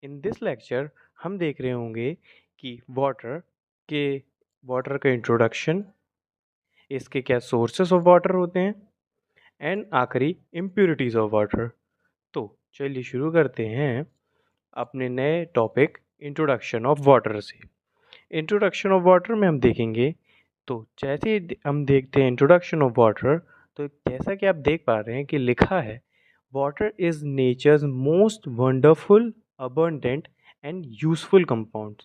In this lecture हम देख रहे होंगे कि के वाटर का इंट्रोडक्शन, इसके क्या सोर्सेस ऑफ वाटर होते हैं एंड आखिरी इम्प्योरिटीज ऑफ वाटर। तो चलिए शुरू करते हैं अपने नए टॉपिक इंट्रोडक्शन ऑफ वाटर से। इंट्रोडक्शन ऑफ वाटर में हम देखेंगे, तो जैसे ही हम देखते हैं इंट्रोडक्शन ऑफ वाटर, तो जैसा कि आप देख पा रहे हैं कि लिखा है water is nature's most wonderful abundant and useful compound.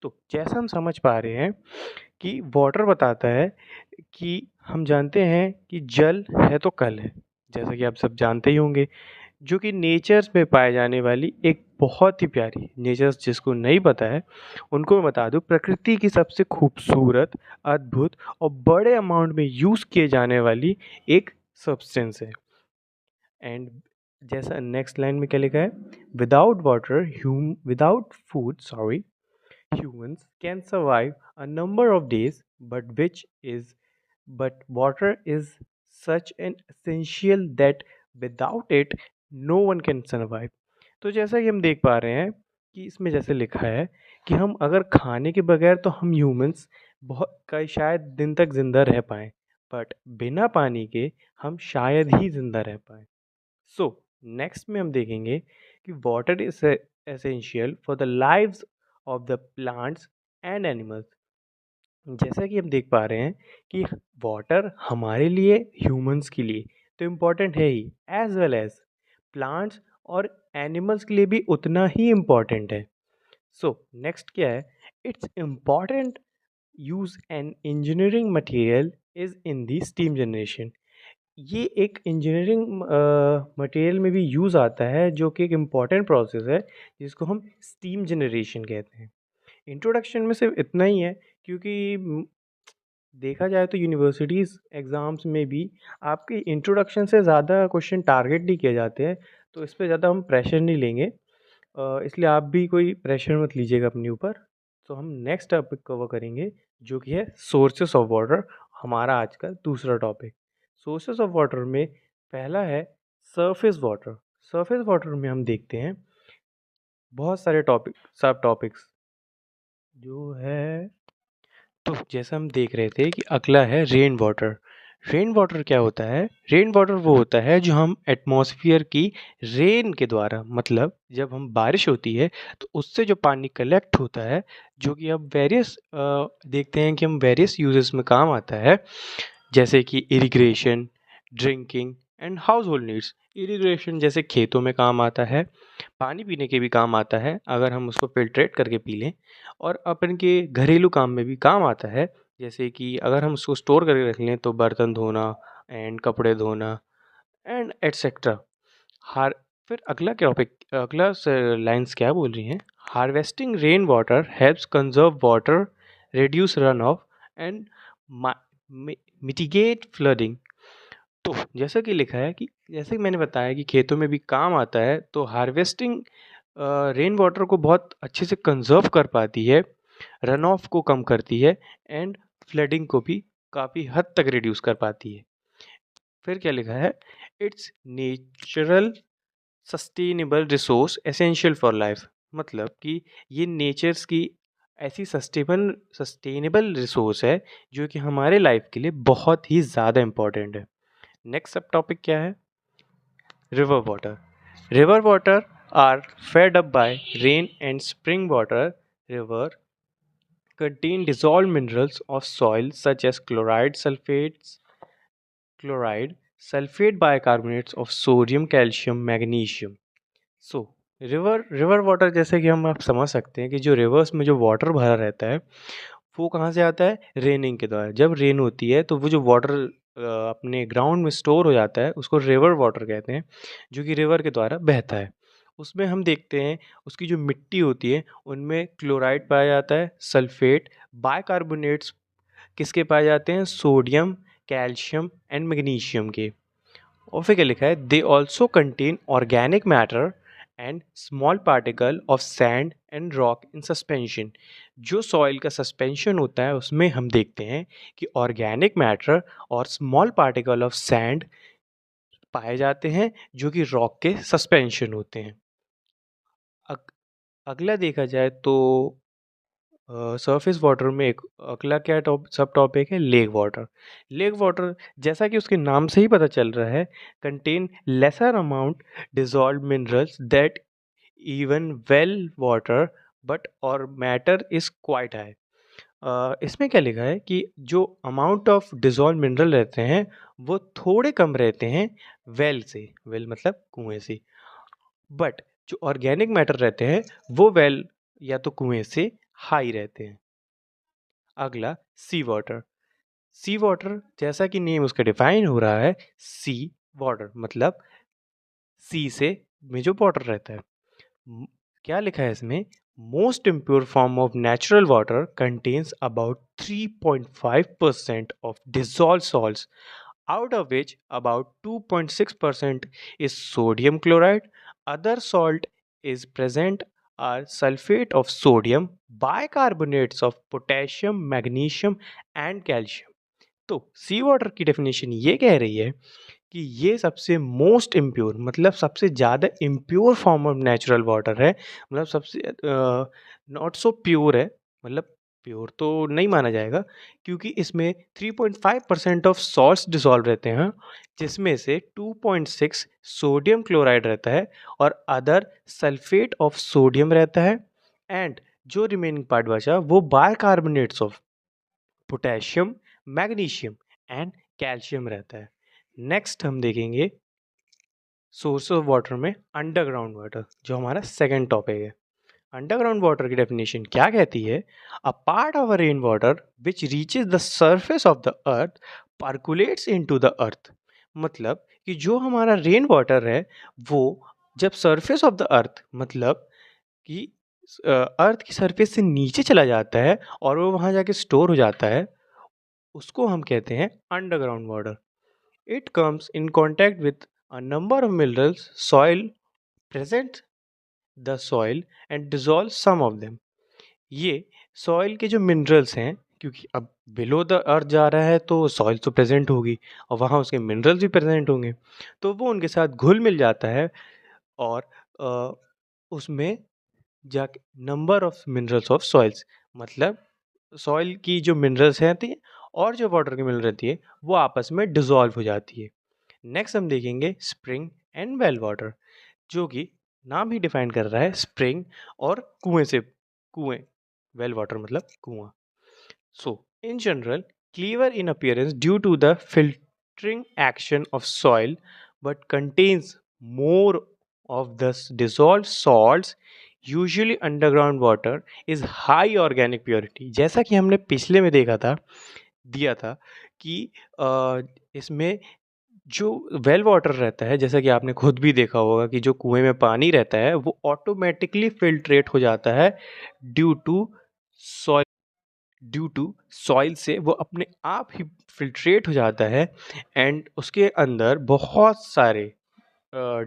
तो जैसा हम समझ पा रहे हैं कि वाटर बताता है कि हम जानते हैं कि जल है तो कल है, जैसा कि आप सब जानते ही होंगे, जो कि नेचर्स में पाए जाने वाली एक बहुत ही प्यारी, नेचर्स जिसको नहीं पता है उनको मैं बता दूं, प्रकृति की सबसे खूबसूरत, अद्भुत और बड़े अमाउंट में यूज़ किए जाने वाली एक सब्सटेंस है। एंड जैसा नेक्स्ट लाइन में क्या लिखा है, without water without food sorry humans can survive a number of days, but water is such an essential that without it no one can survive। तो जैसा कि हम देख पा रहे हैं कि इसमें जैसे लिखा है कि हम अगर खाने के बगैर, तो हम ह्यूमंस बहुत कई शायद दिन तक जिंदा रह पाएं, बट बिना पानी के हम शायद ही जिंदा रह पाएं। सो नेक्स्ट में हम देखेंगे कि water is essential for the lives of the plants and animals. जैसा कि हम देख पा रहे हैं कि वाटर हमारे लिए, ह्यूमंस के लिए तो इम्पॉर्टेंट है ही, एज वेल एज प्लांट्स और एनिमल्स के लिए भी उतना ही इम्पॉर्टेंट है। सो नेक्स्ट क्या है, it's important use an engineering material is in the steam generation. ये एक इंजीनियरिंग मटेरियल में भी यूज़ आता है, जो कि एक इम्पॉर्टेंट प्रोसेस है जिसको हम स्टीम जनरेशन कहते हैं। इंट्रोडक्शन में सिर्फ इतना ही है, क्योंकि देखा जाए तो यूनिवर्सिटीज़ एग्ज़ाम्स में भी आपके इंट्रोडक्शन से ज़्यादा क्वेश्चन टारगेट नहीं किए जाते हैं, तो इस पे ज़्यादा हम प्रेशर नहीं लेंगे। इसलिए आप भी कोई प्रेशर मत लीजिएगा अपने ऊपर। तो हम नेक्स्ट टॉपिक कवर करेंगे, जो कि है सोर्सेस ऑफ वाटर, हमारा आज का दूसरा टॉपिक। सोर्सेस ऑफ वाटर में पहला है सरफेस वाटर। सरफेस वाटर में हम देखते हैं बहुत सारे टॉपिक, सब टॉपिक्स जो है। तो जैसा हम देख रहे थे कि अगला है रेन वाटर। रेन वाटर क्या होता है? रेन वाटर वो होता है जो हम एटमॉस्फेयर की रेन के द्वारा, मतलब जब हम बारिश होती है तो उससे जो पानी कलेक्ट होता है, जो कि अब वेरियस देखते हैं कि हम वेरियस यूजेस में काम आता है, जैसे कि irrigation, drinking and house hold needs. Irrigation जैसे खेतों में काम आता है, पानी पीने के भी काम आता है अगर हम उसको फिल्ट्रेट करके पी लें, और अपन के घरेलू काम में भी काम आता है, जैसे कि अगर हम उसको स्टोर करके रख लें तो बर्तन धोना एंड कपड़े धोना एंड एटसेट्रा। हार फिर अगला टॉपिक, अगला लाइंस क्या बोल रही हैं, harvesting rain water helps conserve water, reduce run of and mitigate flooding. तो जैसा कि लिखा है कि जैसे कि मैंने बताया कि खेतों में भी काम आता है, तो हार्वेस्टिंग रेन वाटर को बहुत अच्छे से कंजर्व कर पाती है, रन ऑफ को कम करती है एंड फ्लडिंग को भी काफ़ी हद तक रिड्यूस कर पाती है। फिर क्या लिखा है, it's natural sustainable resource essential for life. मतलब कि ये नेचर्स की ऐसी सस्टेनेबल रिसोर्स है जो कि हमारे लाइफ के लिए बहुत ही ज़्यादा इम्पोर्टेंट है। नेक्स्ट सब टॉपिक क्या है, river water. River water are fed up by rain and spring water. River contain dissolved minerals of soil such as chloride, sulfate bicarbonates of sodium, calcium, magnesium. So river water, जैसे कि हम आप समझ सकते हैं कि जो रिवर्स में जो वाटर भरा रहता है वो कहाँ से आता है, रेनिंग के द्वारा। जब रेन होती है तो वो जो वाटर अपने ग्राउंड में स्टोर हो जाता है उसको रिवर वाटर कहते हैं, जो कि रिवर के द्वारा बहता है। उसमें हम देखते हैं उसकी जो मिट्टी होती है उनमें क्लोराइड पाया जाता है, सल्फेट, बाइकार्बोनेट्स किसके पाए जाते हैं, सोडियम, कैल्शियम एंड मैग्नीशियम के। और फिर क्या लिखा है, they also contain organic matter and small particle of sand and rock in suspension. जो सॉइल का सस्पेंशन होता है उसमें हम देखते हैं कि ऑर्गेनिक मैटर और स्मॉल पार्टिकल ऑफ सैंड पाए जाते हैं, जो कि रॉक के सस्पेंशन होते हैं। अगला देखा जाए तो सरफेस वाटर में एक अगला क्या सब टॉपिक है, लेक वाटर। लेक वाटर जैसा कि उसके नाम से ही पता चल रहा है, contain lesser amount dissolve minerals that even well water but और मैटर इज क्वाइट हाई। इसमें क्या लिखा है कि जो अमाउंट ऑफ डिजॉल्व मिनरल रहते हैं वो थोड़े कम रहते हैं वेल से, वेल मतलब कुएं से, बट जो ऑर्गेनिक मैटर रहते हैं वो वेल या तो कुएं से हाई रहते हैं। अगला सी वाटर। सी वाटर जैसा कि नेम उसका डिफाइन हो रहा है, सी वाटर मतलब सी से में जो वाटर रहता है। म- क्या लिखा है इसमें, most impure form of natural water contains about 3.5% of dissolve salts, out of which about 2.6% is sodium chloride. Other salt is present are sulfate of sodium, bicarbonates of potassium, magnesium and calcium. तो सी water की definition ये कह रही है कि ये सबसे most impure मतलब सबसे ज़्यादा impure form of natural water है, मतलब सबसे नॉट सो प्योर है, मतलब प्योर तो नहीं माना जाएगा क्योंकि इसमें 3.5% ऑफ सॉल्ट्स डिसॉल्व रहते हैं, जिसमें से 2.6 सोडियम क्लोराइड रहता है और अदर सल्फेट ऑफ सोडियम रहता है, एंड जो रिमेनिंग पार्ट बचा वो bicarbonates of potassium, magnesium and calcium रहता है। नेक्स्ट हम देखेंगे सोर्स ऑफ वाटर में अंडरग्राउंड वाटर, जो हमारा सेकंड टॉपिक है। अंडरग्राउंड वाटर की डेफिनेशन क्या कहती है, a part of rain water which reaches the surface of the earth percolates into the earth. मतलब कि जो हमारा रेन वाटर है वो जब सरफेस ऑफ द अर्थ मतलब कि अर्थ की सरफेस से नीचे चला जाता है और वो वहाँ जाके स्टोर हो जाता है, उसको हम कहते हैं underground water. It comes in contact with a number of minerals, soil present the soil and dissolve some of them. ये सॉइल के जो मिनरल्स हैं, क्योंकि अब बिलो द अर्थ जा रहा है तो सॉइल तो प्रेजेंट होगी और वहाँ उसके मिनरल्स भी प्रेजेंट होंगे, तो वो उनके साथ घुल मिल जाता है और अ, उसमें जाके number of minerals of soils मतलब सॉइल की जो मिनरल्स रहती हैं और जो वाटर की मिनरल रहती है वो आपस में डिजॉल्व हो जाती है। नेक्स्ट हम देखेंगे स्प्रिंग एंड वेल वाटर, जो कि नाम ही डिफाइन कर रहा है स्प्रिंग और कुएं से, कुएं, वेल वाटर मतलब कुआं। So in general clearer in appearance due to the filtering action of soil but contains more of the dissolved salts. Usually underground water is high organic purity, जैसा कि हमने पिछले में देखा था, दिया था कि इसमें जो वेल वाटर रहता है, जैसा कि आपने खुद भी देखा होगा कि जो कुएं में पानी रहता है वो ऑटोमेटिकली फिल्ट्रेट हो जाता है due to soil, due to soil से वो अपने आप ही फिल्ट्रेट हो जाता है एंड उसके अंदर बहुत सारे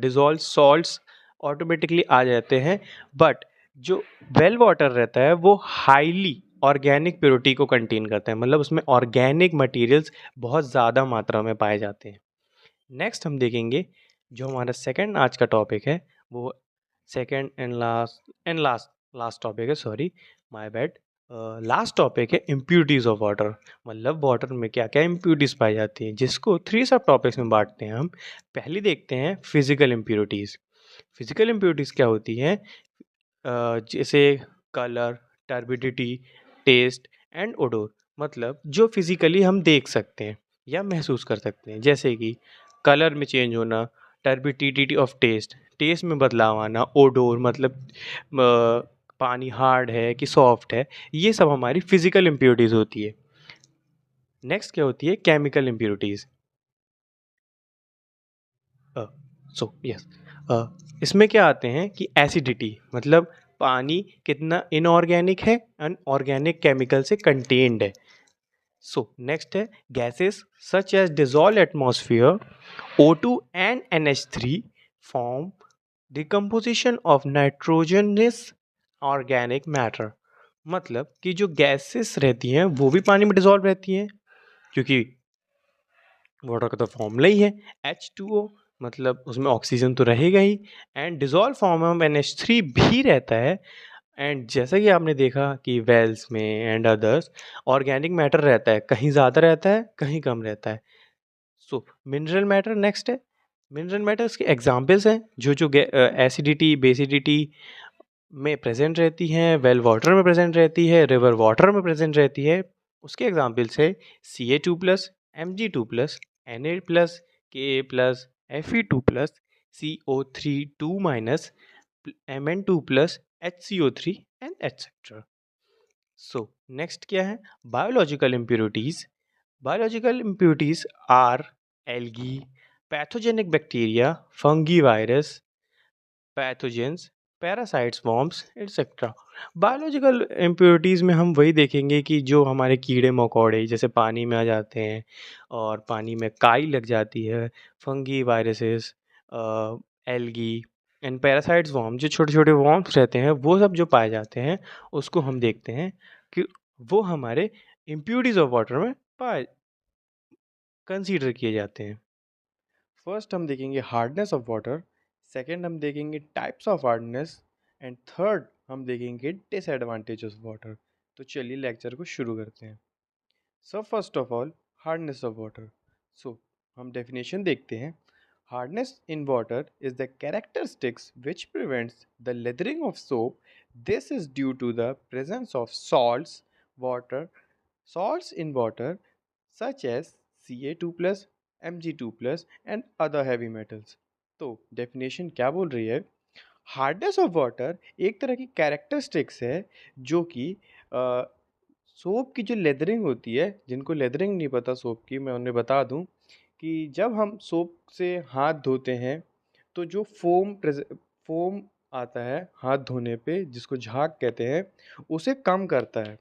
डिजॉल्व सॉल्ट्स ऑटोमेटिकली आ जाते हैं। बट जो वेल वाटर रहता है वो हाईली ऑर्गेनिक प्योरिटी को कंटेन करता है, मतलब उसमें ऑर्गेनिक मटेरियल्स बहुत ज़्यादा मात्रा में पाए जाते हैं। नेक्स्ट हम देखेंगे जो हमारा सेकंड आज का टॉपिक है, वो सेकंड एंड लास्ट टॉपिक है, sorry my bad. Last topic है इम्प्यूरिटीज़ ऑफ वाटर, मतलब वाटर में क्या क्या इम्प्यूरिटीज़ पाई जाती हैं, जिसको 3 सब टॉपिक्स में बांटते हैं हम। पहली देखते हैं फिजिकल इम्प्यूरिटीज़। फिजिकल इम्प्यूरिटीज़ क्या होती हैं, जैसे colour, turbidity, taste and odour, मतलब जो फिजिकली हम देख सकते हैं या महसूस कर सकते हैं, जैसे कि कलर में चेंज होना, टर्बिडिटी ऑफ टेस्ट, टेस्ट में बदलाव आना, ओडोर मतलब पानी हार्ड है कि सॉफ्ट है, ये सब हमारी फिजिकल इम्प्योरिटीज़ होती है। नेक्स्ट क्या होती है, केमिकल इम्प्योरिटीज़। सो यस, इसमें क्या आते हैं कि एसिडिटी मतलब पानी कितना इनऑर्गेनिक है, अनऑर्गेनिक केमिकल से कंटेन्ड है। सो नेक्स्ट है gases such as dissolve atmosphere, O2 and NH3 form decomposition of nitrogenous organic matter, मतलब कि जो गैसेस रहती हैं वो भी पानी में डिजॉल्व रहती हैं, क्योंकि वाटर का तो फॉर्मूला ही है H2O, मतलब उसमें ऑक्सीजन तो रहेगा ही, एंड डिज़ोल्व फॉर्म में NH3 भी रहता है। एंड जैसा कि आपने देखा कि वेल्स में एंड अदर्स ऑर्गेनिक मैटर रहता है, कहीं ज़्यादा रहता है, कहीं कम रहता है। सो मिनरल मैटर नेक्स्ट है। मिनरल मैटर्स के एग्जांपल्स हैं जो जो एसिडिटी बेसिडिटी में प्रेजेंट रहती हैं, वेल वाटर में प्रेजेंट रहती है, रिवर वाटर में प्रेजेंट रहती है। उसके एग्जांपल्स है Ca2+, Mg2+, Na+, Ka+, Fe2+, CO3 2-, Mn2+, HCO3 and etcetera. So next क्या है? Biological impurities. Biological impurities are algae, pathogenic bacteria, fungi virus, pathogens, parasites, worms etcetera. Biological impurities में हम वही देखेंगे कि जो हमारे कीड़े मकोड़े जैसे पानी में आ जाते हैं और पानी में काई लग जाती है, fungi viruses, algae and parasites, worm, जो छोटे छोटे वॉर्म्स रहते हैं वो सब जो पाए जाते हैं उसको हम देखते हैं कि वो हमारे इम्प्योरिटीज़ ऑफ वाटर में पाए कंसीडर किए जाते हैं। फर्स्ट हम देखेंगे हार्डनेस ऑफ वाटर, सेकंड हम देखेंगे types of hardness and third हम देखेंगे डिसएडवांटेजेस ऑफ वाटर। तो चलिए लेक्चर को शुरू करते हैं। So first of all hardness of water. So हम डेफिनेशन देखते हैं। Hardness in water is the characteristics which prevents the lathering of soap. This is due to the presence of salts in water such as Ca2+, Mg2+, and other heavy metals। तो definition क्या बोल रही है? Hardness of water एक तरह की characteristics है जो कि सोप की जो लेदरिंग होती है, जिनको लेदरिंग नहीं पता सोप की, मैं उन्हें बता दूं कि जब हम सोप से हाथ धोते हैं तो जो फोम आता है हाथ धोने पे, जिसको झाग कहते हैं, उसे कम करता है।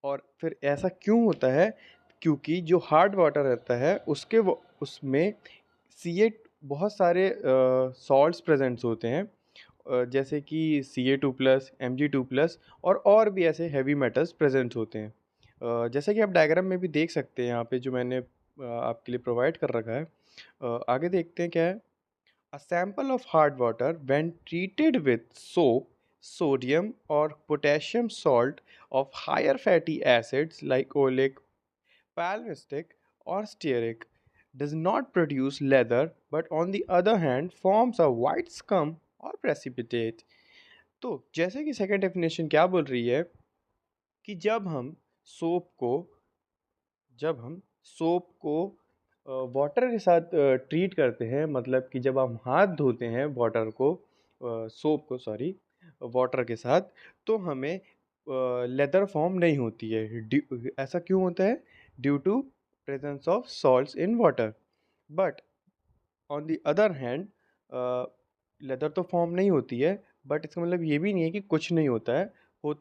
और फिर ऐसा क्यों होता है? क्योंकि जो हार्ड वाटर रहता है उसमें सी बहुत सारे सॉल्ट्स प्रेजेंट्स होते हैं, जैसे कि Ca2+, Mg2+, और भी ऐसे हैवी मेटल्स प्रेजेंट होते हैं। जैसा कि आप डायग्राम में भी देख सकते हैं, यहाँ पे जो मैंने आपके लिए प्रोवाइड कर रखा है। आगे देखते हैं क्या है। A sample of hard water, when treated with soap, sodium or potassium salt of higher fatty acids like oleic, palmistic, or stearic, does not produce leather but on the other hand forms a white scum or precipitate। तो जैसे कि second definition क्या बोल रही है कि soap को जब हम सोप को वाटर के साथ ट्रीट करते हैं, मतलब कि जब हम हाथ धोते हैं सोप को सॉरी वाटर के साथ, तो हमें लेदर फॉर्म नहीं होती है। ऐसा क्यों होता है? Due to presence of salts in water. But on the other hand lather तो फॉर्म नहीं होती है, बट इसका मतलब ये भी नहीं है कि कुछ नहीं होता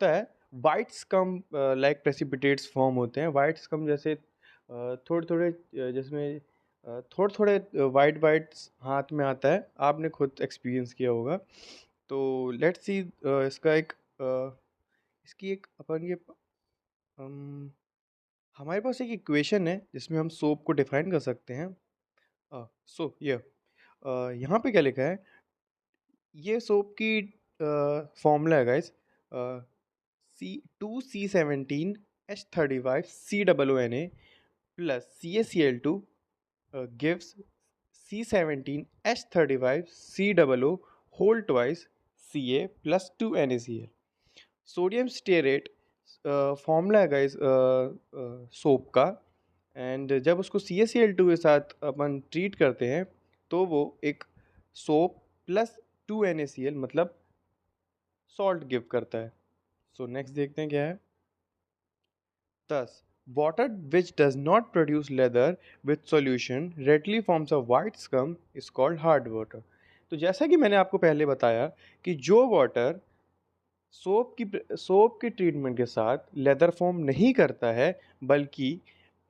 है। White scum like precipitates form होते हैं। वाइट स्कम जैसे थोड़े थोड़े जिसमें थोड़े थोड़े वाइट वाइट हाथ में आता है, आपने खुद एक्सपीरियंस किया होगा। तो लेट्स सी इसका एक इसकी एक अपन ये हमारे पास एक इक्वेशन है जिसमें हम सोप को डिफाइन कर सकते हैं। सो ये यहाँ पे क्या लिखा है? ये सोप की फॉर्मूला है guys. C2C17H35COONA plus CaCl2 gives C17H35COO whole twice Ca plus 2NaCl। Sodium stearate formula है गाइस सोप का। एंड जब उसको CaCl2 के साथ अपन ट्रीट करते हैं तो वो एक सोप प्लस 2NaCl मतलब सॉल्ट गिव करता है। सो नेक्स्ट देखते हैं क्या है। Thus, water which does not produce leather with solution readily forms a white scum is called hard water। तो जैसा कि मैंने आपको पहले बताया कि जो वाटर सोप की ट्रीटमेंट के साथ लेदर फॉर्म नहीं करता है, बल्कि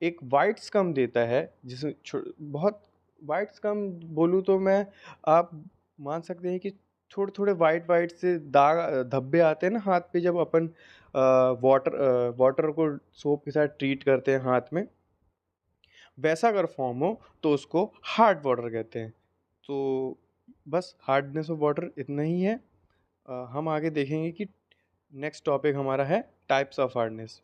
एक वाइट स्कम देता है, जिसे बहुत वाइट स्कम बोलूँ तो मैं, आप मान सकते हैं कि थोड़े थोड़े वाइट वाइट से दाग धब्बे आते हैं ना हाथ पे, जब अपन वाटर को सोप के साथ ट्रीट करते हैं हाथ में, वैसा अगर फॉर्म हो तो उसको हार्ड वाटर कहते हैं। तो बस हार्डनेस ऑफ वाटर इतना ही है। हम आगे देखेंगे कि नेक्स्ट टॉपिक हमारा है टाइप्स ऑफ हार्डनेस।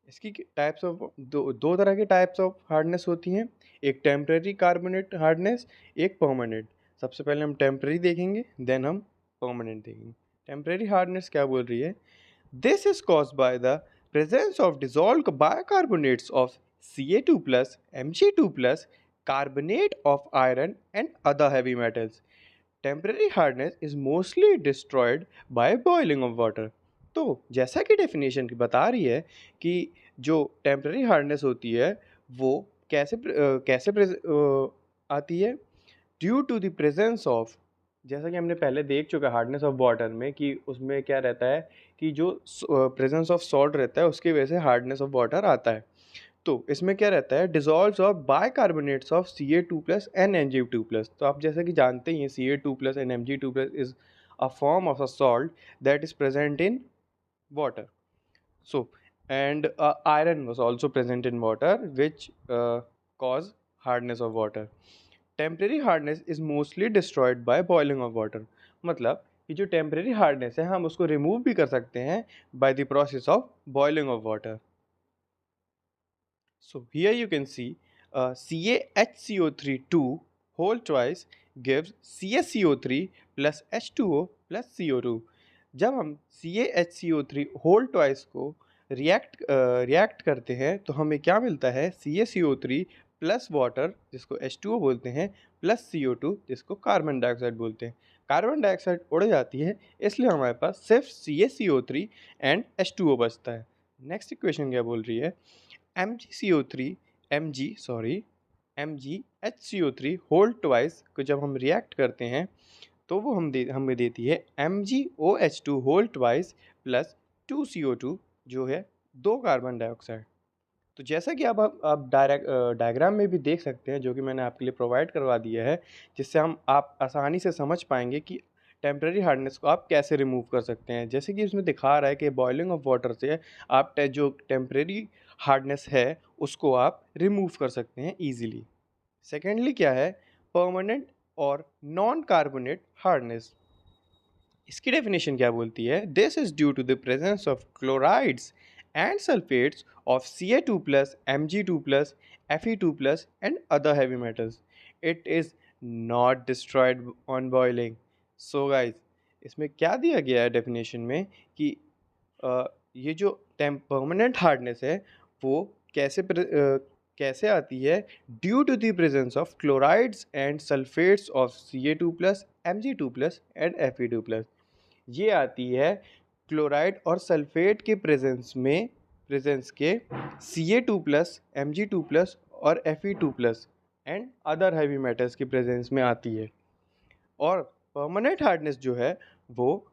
इसकी टाइप्स ऑफ दो तरह की टाइप्स ऑफ हार्डनेस होती हैं, एक टेम्परेरी कार्बोनेट हार्डनेस, एक परमानेंट। सबसे पहले हम टेम्परेरी देखेंगे, देन हम परमानेंट देखेंगे। टेम्परेरी हार्डनेस क्या बोल रही है? This is caused by the presence of dissolved bicarbonates of Ca2 plus Mg2 plus carbonate of iron and other heavy metals. Temporary hardness is mostly destroyed by boiling of water. तो जैसा कि definition की बता रही है कि जो temporary hardness होती है वो कैसे आती है, due to the presence of, जैसा कि हमने पहले देख चुका है हार्डनेस ऑफ वाटर में कि उसमें क्या रहता है कि जो प्रेजेंस ऑफ सॉल्ट रहता है उसकी वजह से हार्डनेस ऑफ वाटर आता है। तो इसमें क्या रहता है, dissolve of bicarbonates of Ca2 plus and Mg2 plus. तो आप जैसा कि जानते ही हैं Ca2 plus and Mg2 plus is a form of a salt that is present in water. So, and iron was also present in water, which cause hardness of water. Temporary hardness is mostly destroyed by boiling of water. मतलब कि जो temporary hardness है हम उसको remove भी कर सकते हैं by the process of boiling of water. So here you can see CaHCO3 whole twice gives CaCO3 plus H2O plus CO2। जब हम CaHCO3 whole twice को रिएक्ट करते हैं तो हमें क्या मिलता है, CaCO3 प्लस वाटर जिसको H2O बोलते हैं प्लस CO2 जिसको कार्बन डाइऑक्साइड बोलते हैं। कार्बन डाइऑक्साइड उड़ जाती है इसलिए हमारे पास सिर्फ CaCO3 एंड H2O बचता है। नेक्स्ट इक्वेशन क्या बोल रही है, MgHCO3 होल ट्वाइस को जब हम रिएक्ट करते हैं तो वो हमें देती है MgOH2 whole twice plus 2CO2 जो है 2 कार्बन डाइऑक्साइड। तो जैसा कि आप डायग्राम में भी देख सकते हैं जो कि मैंने आपके लिए प्रोवाइड करवा दिया है, जिससे आप आसानी से समझ पाएंगे कि टेम्परेरी हार्डनेस को आप कैसे रिमूव कर सकते हैं। जैसे कि इसमें दिखा रहा है कि बॉइलिंग ऑफ वाटर से आप जो टेम्परेरी हार्डनेस है उसको आप रिमूव कर सकते हैं ईजिली। सेकेंडली क्या है, परमानेंट और नॉन कार्बोनेट हार्डनेस। इसकी डेफिनेशन क्या बोलती है, this is due to the presence of chlorides and sulphates of Ca2 plus Mg2 plus Fe2 plus and other heavy metals. It is not destroyed on boiling. So guys इसमें क्या दिया गया है definition में कि ये जो परमानेंट हार्डनेस है वो कैसे आती है, due to the presence of chlorides and sulphates of Ca2 plus Mg2 plus and Fe2 plus. ये आती है क्लोराइड और सल्फेट के प्रेजेंस के Ca2 प्लस Mg2 प्लस और Fe2 plus and other heavy metals के प्रेजेंस में आती है। और परमानेंट हार्डनेस जो है वो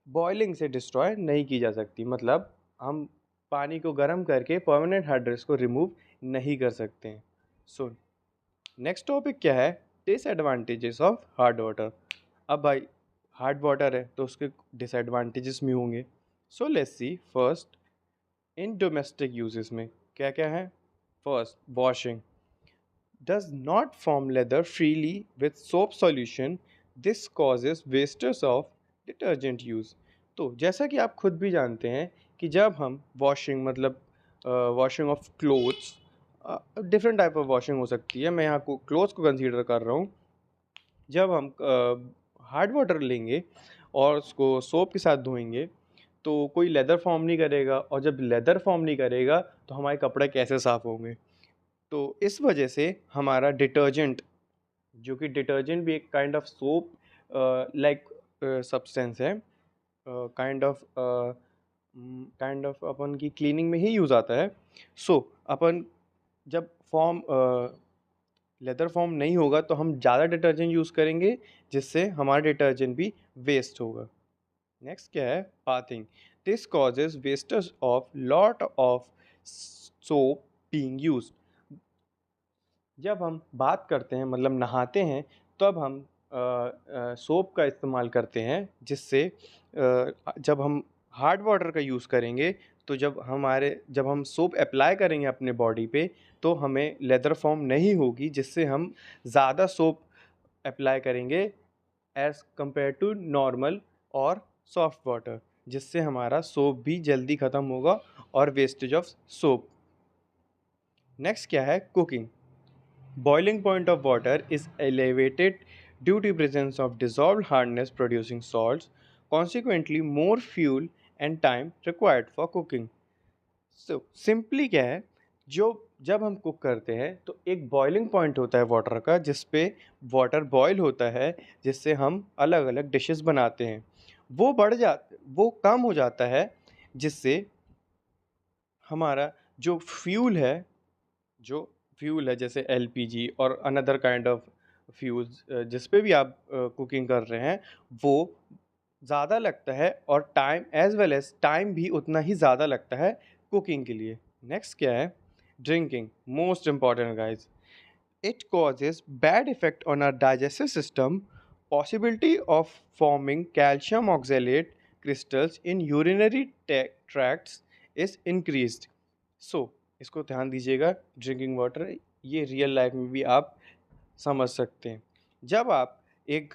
बॉइलिंग से डिस्ट्रॉय नहीं की जा सकती, मतलब हम पानी को गर्म करके परमानेंट हार्डनेस को रिमूव नहीं कर सकते हैं। सो नेक्स्ट टॉपिक क्या है, डिसएडवांटेजेस ऑफ हार्ड वाटर। अब भाई हार्ड वाटर है तो उसके डिसएडवांटेजेस भी होंगे। सो let's C first in domestic uses में क्या क्या है। First, washing does not form leather freely with soap solution. This causes wastes of detergent use। तो जैसा कि आप खुद भी जानते हैं कि जब हम वॉशिंग मतलब washing of clothes, different type of washing हो सकती है, मैं यहाँ को क्लोथ्स को कंसीडर कर रहा हूँ। जब हम हार्ड वाटर लेंगे और उसको सोप के साथ धोएंगे तो कोई लेदर फॉर्म नहीं करेगा, और जब लेदर फॉर्म नहीं करेगा तो हमारे कपड़े कैसे साफ़ होंगे। तो इस वजह से हमारा डिटर्जेंट, जो कि डिटर्जेंट भी एक kind of soap like substance है, काइंड ऑफ अपन की क्लीनिंग में ही यूज़ आता है। सो अपन जब लेदर फॉर्म नहीं होगा तो हम ज़्यादा डिटर्जेंट यूज़ करेंगे जिससे हमारा डिटर्जेंट भी वेस्ट होगा। नेक्स्ट क्या है, bathing. This causes wastage of lot of soap being used. जब हम बात करते हैं मतलब नहाते हैं तब हम सोप का इस्तेमाल करते हैं, जिससे जब हम हार्ड वाटर का यूज़ करेंगे तो जब हम सोप अप्लाई करेंगे अपने बॉडी पे तो हमें लेदर फॉर्म नहीं होगी, जिससे हम ज़्यादा सोप अप्लाई करेंगे एज़ कम्पेयर टू नॉर्मल और सॉफ्ट वाटर, जिससे हमारा सोप भी जल्दी ख़त्म होगा और वेस्टेज ऑफ सोप। नेक्स्ट क्या है, cooking. Boiling point of water is elevated due to presence of dissolved hardness producing salts, consequently more fuel and time required for cooking. So simply क्या है, जो जब हम कुक करते हैं तो एक बॉइलिंग पॉइंट होता है वाटर का, जिस पे वाटर बॉयल होता है, जिससे हम अलग अलग डिशेस बनाते हैं। वो कम हो जाता है, जिससे हमारा जो जो फ्यूल है जैसे एलपीजी और अनदर काइंड ऑफ फ्यूल्स, जिस पे भी आप कुकिंग कर रहे हैं, वो ज़्यादा लगता है और time as well as time भी उतना ही ज़्यादा लगता है कुकिंग के लिए। नेक्स्ट क्या है, drinking, most important guys. It causes bad effect on our digestive system. Possibility of forming calcium oxalate crystals in urinary tracts is increased. So, इसको ध्यान दीजिएगा, ड्रिंकिंग वाटर ये रियल लाइफ में भी आप समझ सकते हैं। जब आप एक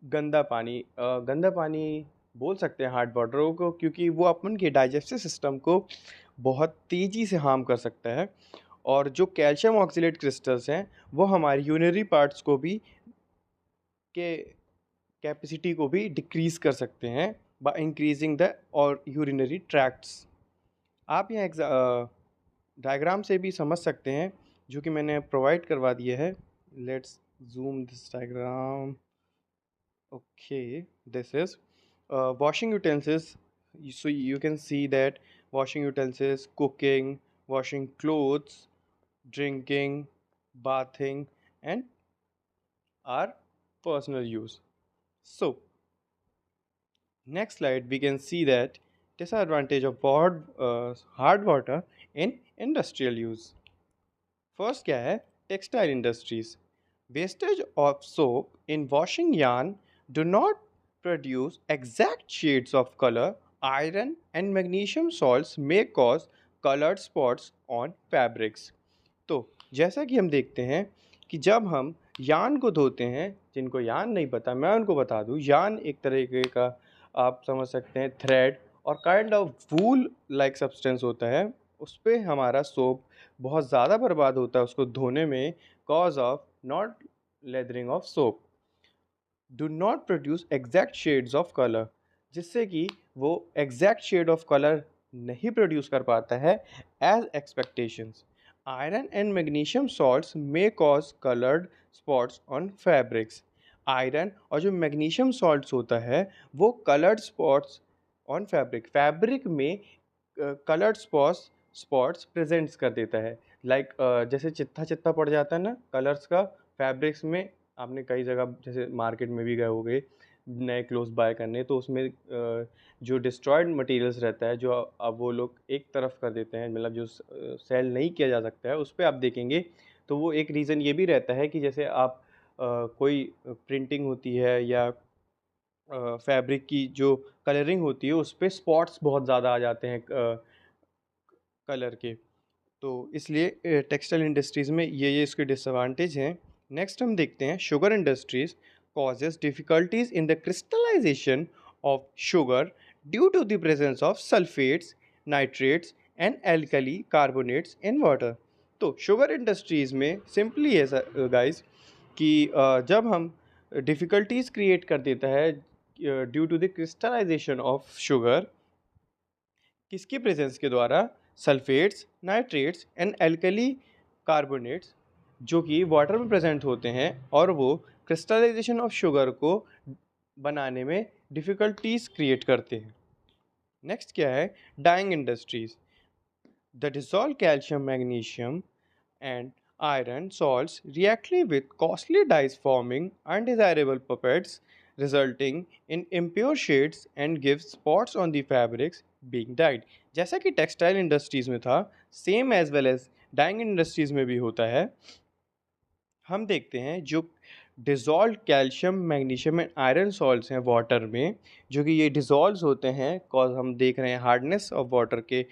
गंदा पानी बोल सकते हैं हार्ड वाटर को, क्योंकि वो अपन के डाइजेस्टिव सिस्टम को बहुत तेज़ी से हार्म कर सकता है, और जो कैल्शियम ऑक्सीलेट क्रिस्टल्स हैं वो हमारी यूरिनरी पार्ट्स को भी के कैपेसिटी को भी डिक्रीज़ कर सकते हैं बाय इंक्रीजिंग द और यूरिनरी ट्रैक्ट्स। आप यहाँ डायग्राम से भी समझ सकते हैं, जो कि मैंने प्रोवाइड करवा दिया है। Let's zoom this diagram. Okay, this is washing utensils. So you can see that washing utensils, cooking, washing clothes, drinking, bathing, and our personal use. So next slide we can see that disadvantage of hard water in industrial use. First क्या है, textile industries. Wastage of soap in washing yarn do not produce exact shades of color. Iron and magnesium salts may cause colored spots on fabrics. तो जैसा कि हम देखते हैं कि जब हम यान को धोते हैं, जिनको यान नहीं पता मैं उनको बता दूं, यान एक तरीके का आप समझ सकते हैं थ्रेड और kind of wool like substance होता है। उस पर हमारा सोप बहुत ज़्यादा बर्बाद होता है उसको धोने में, cause of not lathering of soap do not produce exact shades of colour, जिससे कि वो एग्जैक्ट शेड ऑफ कलर नहीं प्रोड्यूस कर पाता है as expectations. Iron and magnesium salts may cause colored spots on fabrics. Iron और जो magnesium salts होता है वो कलर्ड स्पॉट्स ऑन फैब्रिक में कलर्ड स्पॉट्स प्रेजेंट्स कर देता है। लाइक जैसे चित्ता चित्ता पड़ जाता है ना कलर्स का फैब्रिक्स में। आपने कई जगह जैसे मार्केट में भी गए होंगे नए क्लोथ्स बाय करने, तो उसमें जो डिस्ट्रॉयड मटेरियल्स रहता है जो अब वो लोग एक तरफ कर देते हैं, मतलब जो सेल नहीं किया जा सकता है, उस पर आप देखेंगे तो वो एक रीज़न ये भी रहता है कि जैसे आप कोई प्रिंटिंग होती है या फैब्रिक की जो कलरिंग होती है उस पर स्पॉट्स बहुत ज़्यादा आ जाते हैं कलर के, तो इसलिए टेक्सटाइल इंडस्ट्रीज़ में ये इसके डिसएडवांटेज हैं। नेक्स्ट हम देखते हैं sugar industries causes difficulties in the crystallization of sugar due to the presence of sulfates, nitrates and alkali carbonates in water. तो शुगर इंडस्ट्रीज़ में सिंपली है गाइस कि जब हम डिफ़िकल्टीज़ क्रिएट कर देता है due to the crystallisation of sugar, किसकी प्रेजेंस के द्वारा, sulphates, nitrates and alkali carbonates जो कि वाटर में प्रेजेंट होते हैं, और वो क्रिस्टलाइजेशन ऑफ शुगर को बनाने में डिफ़िकल्टीज़ क्रिएट करते हैं। नेक्स्ट क्या है, dyeing industries. The dissolve calcium, magnesium and iron salts reactly with costly dyes forming undesirable puppets resulting in impure shades and give spots on the fabrics being dyed. जैसा कि textile industries में था, same as well as dyeing industries में भी होता है। हम देखते हैं जो dissolve calcium, magnesium and iron salts हैं वाटर में, जो कि ये डिज़ोल्व होते हैं कॉज हम देख रहे हैं हार्डनेस ऑफ वाटर के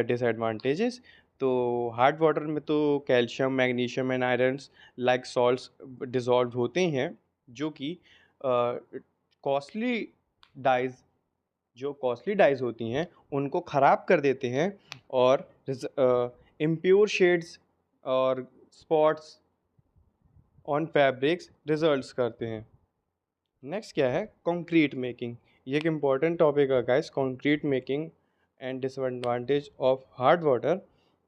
डिसएडवांटेजेस। तो हार्ड वाटर में तो calcium, magnesium and irons like salts dissolve होते हैं, जो कि कॉस्टली डाइज़ जो कॉस्टली डाइज़ होती हैं उनको ख़राब कर देते हैं, और इम्प्योर शेड्स और स्पॉट्स ऑन फैब्रिक्स रिजल्ट्स करते हैं। नेक्स्ट क्या है, कंक्रीट मेकिंग। ये एक इम्पॉर्टेंट टॉपिक है guys, concrete making and disadvantage of hard water,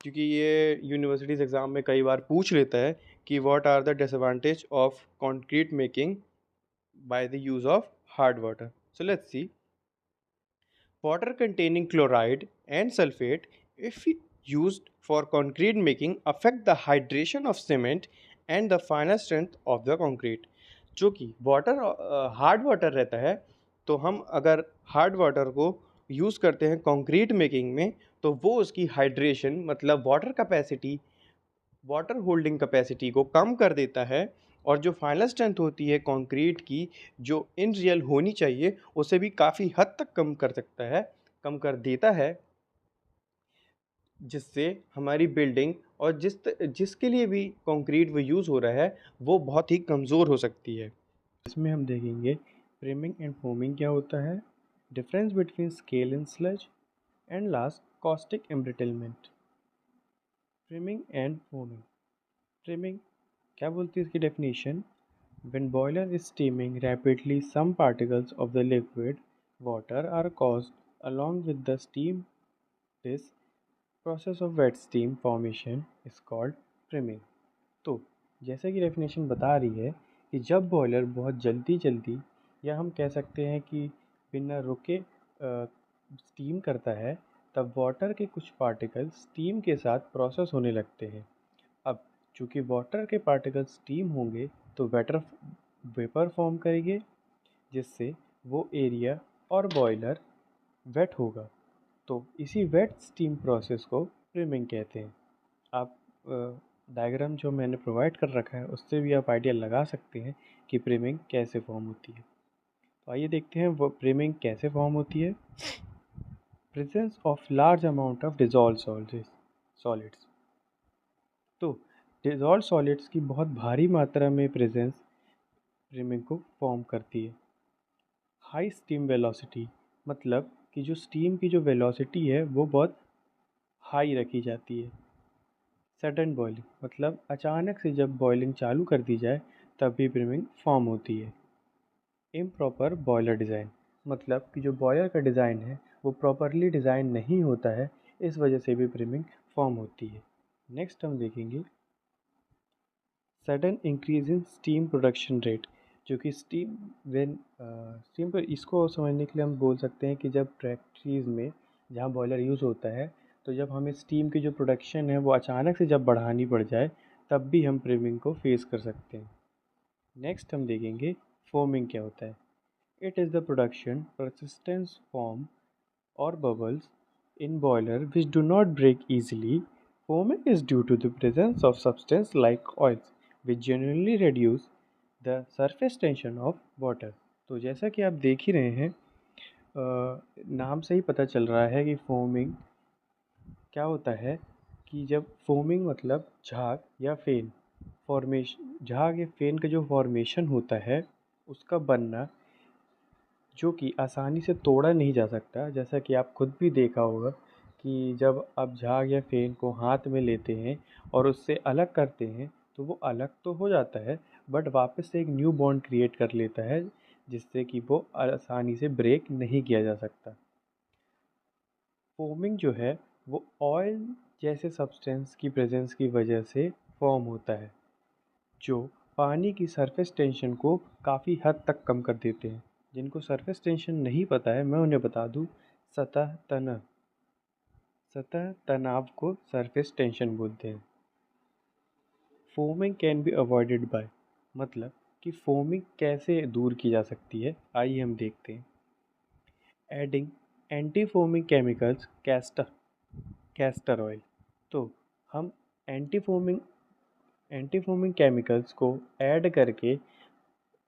क्योंकि ये यूनिवर्सिटीज़ एग्ज़ाम में कई बार पूछ लेता है कि what are the disadvantage of concrete making by the use of hard water. So let's see. Water containing chloride and sulfate, if used for concrete making, affect the hydration of cement and the final strength of the concrete। जो कि water hard water रहता है, तो हम अगर hard water को use करते हैं कंक्रीट मेकिंग में, तो वो उसकी हाइड्रेशन मतलब वाटर होल्डिंग कैपेसिटी को कम कर देता है, और जो फाइनल स्ट्रेंथ होती है कंक्रीट की, जो इन रियल होनी चाहिए, उसे भी काफ़ी हद तक कम कर देता है, जिससे हमारी बिल्डिंग और जिसके लिए भी कंक्रीट वो यूज़ हो रहा है वो बहुत ही कमज़ोर हो सकती है। इसमें हम देखेंगे प्रिमिंग एंड फोमिंग क्या होता है, difference between scale and sludge, and last caustic embrittlement. Priming and foaming. Priming क्या बोलती है इसकी definition? When boiler is steaming rapidly, some particles of the liquid water are caused along with the steam. This process of wet steam formation is called priming। तो जैसे कि definition बता रही है कि जब बॉयलर बहुत जल्दी जल्दी, या हम कह सकते हैं कि बिना रुके स्टीम करता है, तब वाटर के कुछ पार्टिकल स्टीम के साथ प्रोसेस होने लगते हैं। अब चूँकि वाटर के पार्टिकल स्टीम होंगे तो वेपर फॉर्म करेंगे, जिससे वो एरिया और बॉयलर वेट होगा। तो इसी वेट स्टीम प्रोसेस को प्रिमिंग कहते हैं। आप डायग्राम जो मैंने प्रोवाइड कर रखा है उससे भी आप आइडिया लगा सकते हैं कि प्रिमिंग कैसे फॉर्म होती है। तो आइए देखते हैं वो प्रिमिंग कैसे फॉर्म होती है। Presence of large amount of dissolve solids. तो डिजॉल्व सॉलिड्स की बहुत भारी मात्रा में प्रेजेंस प्रिमिंग को फॉर्म करती है। हाई स्टीम वेलोसिटी, मतलब कि जो स्टीम की जो वेलोसिटी है वो बहुत हाई रखी जाती है। सडन बॉइलिंग, मतलब अचानक से जब बॉइलिंग चालू कर दी जाए तब भी प्रिमिंग फॉर्म होती है। इम्प्रॉपर बॉयलर डिज़ाइन, मतलब कि जो बॉयलर का डिज़ाइन है वो प्रॉपरली डिज़ाइन नहीं होता है, इस वजह से भी प्रिमिंग फॉर्म होती है। नेक्स्ट हम देखेंगे sudden increase in steam production rate, जो कि स्टीम पर इसको समझने के लिए हम बोल सकते हैं कि जब फैक्ट्रीज़ में जहाँ बॉयलर यूज़ होता है, तो जब हमें स्टीम की जो प्रोडक्शन है वो अचानक से जब बढ़ानी पड़ जाए, तब भी हम प्रिमिंग को फेस कर सकते हैं। नेक्स्ट हम देखेंगे फोमिंग क्या होता है। It is the production persistence form or bubbles in boiler which do not break easily. Foaming is due to the presence of substance like oils which generally reduce the surface tension of water। तो जैसा कि आप देख ही रहे हैं, नाम से ही पता चल रहा है कि फोमिंग क्या होता है, कि जब फोमिंग मतलब झाग या फेन फॉर्मेशन, झाग या फेन का जो फॉर्मेशन होता है उसका बनना, जो कि आसानी से तोड़ा नहीं जा सकता। जैसा कि आप खुद भी देखा होगा कि जब आप झाग या फेन को हाथ में लेते हैं और उससे अलग करते हैं, तो वो अलग तो हो जाता है, बट वापस से एक न्यू बॉन्ड क्रिएट कर लेता है, जिससे कि वो आसानी से ब्रेक नहीं किया जा सकता। फोमिंग जो है वो ऑयल जैसे सब्सटेंस की प्रेजेंस की वजह से फॉर्म होता है, जो पानी की सरफेस टेंशन को काफ़ी हद तक कम कर देते हैं। जिनको सरफेस टेंशन नहीं पता है, मैं उन्हें बता दूँ, सतह तनाव को सरफेस टेंशन बोलते हैं। Foaming can be avoided by, मतलब कि फोमिंग कैसे दूर की जा सकती है, आइए हम देखते हैं। Adding anti foaming chemicals castor oil. तो हम एंटी फोमिंग केमिकल्स को ऐड करके